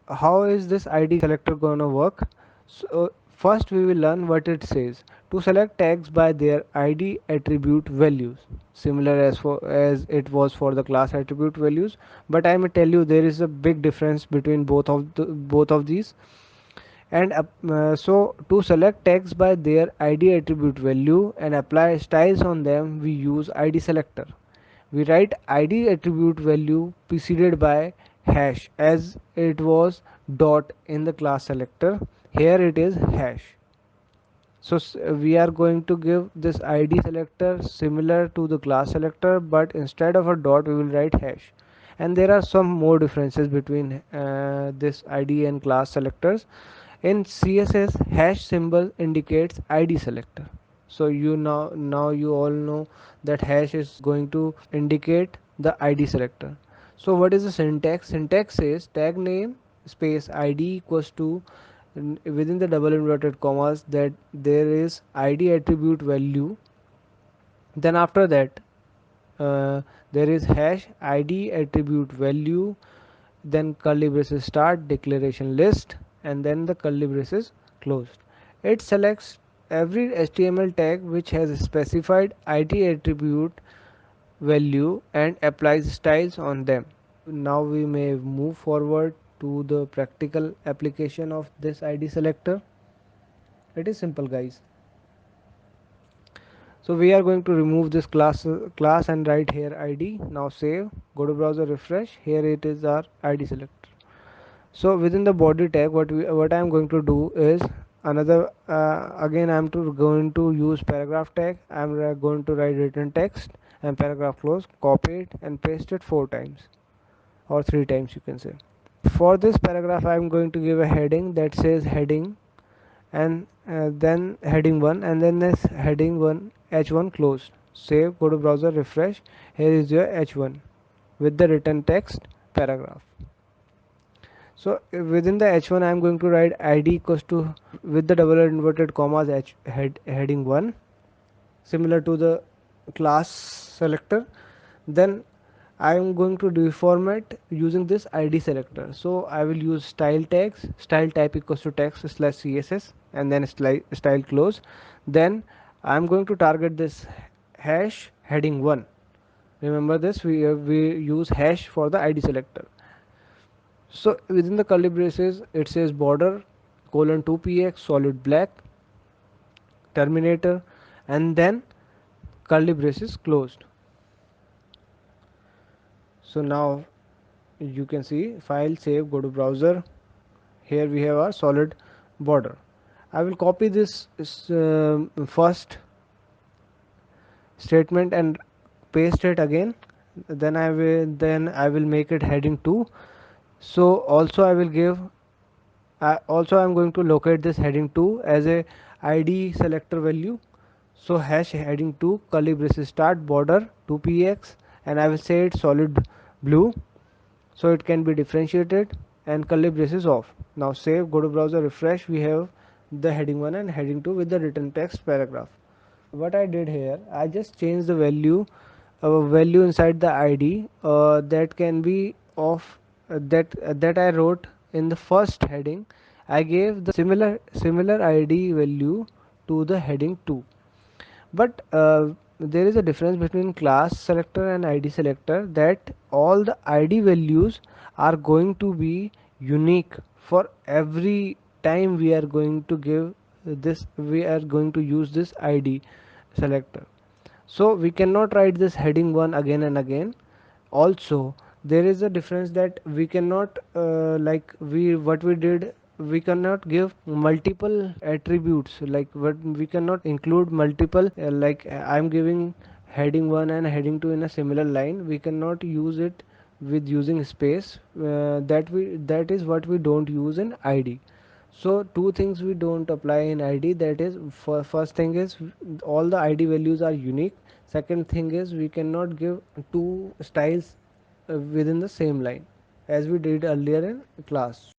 how is this ID selector gonna work? So first we will learn what it says. To select tags by their ID attribute values, similar as it was for the class attribute values, but I may tell you there is a big difference between both of these. And so to select tags by their ID attribute value and apply styles on them, we use ID selector. We write ID attribute value preceded by hash as it was dot in the class selector. Here it is hash. So we are going to give this ID selector similar to the class selector, but instead of a dot we will write hash. And there are some more differences between this ID and class selectors. In CSS, hash symbol indicates ID selector. So now you all know that hash is going to indicate the ID selector. So what is the syntax? Syntax says tag name space ID equals to within the double inverted commas that there is ID attribute value. Then after that there is hash ID attribute value, then curly braces start declaration list, and then the curly braces closed. It selects every HTML tag which has a specified ID attribute value and applies styles on them. Now we may move forward to the practical application of this ID selector. It is simple, guys. So we are going to remove this class and write here ID. Now save, go to browser, refresh. Here it is our ID selector. So within the body tag, what I am going to do is another again I am going to use paragraph tag. I am going to write written text and paragraph close, copy it and paste it 4 times or 3 times, you can say. For this paragraph I am going to give a heading that says heading, and then heading 1, and then this heading 1 h1 closed. Save, go to browser, refresh. Here is your h1 with the written text paragraph. So within the h1 I am going to write id equals to with the double inverted commas heading 1, similar to the class selector. Then I am going to deformat using this id selector. So I will use style tags, style type equals to text slash css, and then style close. Then I am going to target this hash heading 1. Remember this, we use hash for the id selector. So within the curly braces it says border colon 2px solid black terminator, and then curly braces closed. So now you can see file, save, go to browser. Here we have our solid border. I will copy this first statement and paste it again. Then I will make it heading 2. So also I will give also I'm going to locate this heading 2 as a id selector value. So hash heading 2 curly braces start border 2px, and I will say it solid blue so it can be differentiated, and curly braces off. Now save, go to browser, refresh. We have the heading 1 and heading 2 with the written text paragraph. What I did here, I just changed the value inside the id that can be of that I wrote in the first heading. I gave the similar id value to the heading 2. But there is a difference between class selector and id selector, that all the id values are going to be unique for every time we are going to give this, we are going to use this id selector. So we cannot write this heading 1 again and again. Also there is a difference that we cannot like we what we did, we cannot give multiple attributes, like what we cannot include multiple I'm giving heading 1 and heading 2 in a similar line. We cannot use it with using space, that is what we don't use in id. So two things we don't apply in id, that is, for first thing is all the id values are unique. Second thing is we cannot give two styles within the same line as we did earlier in class.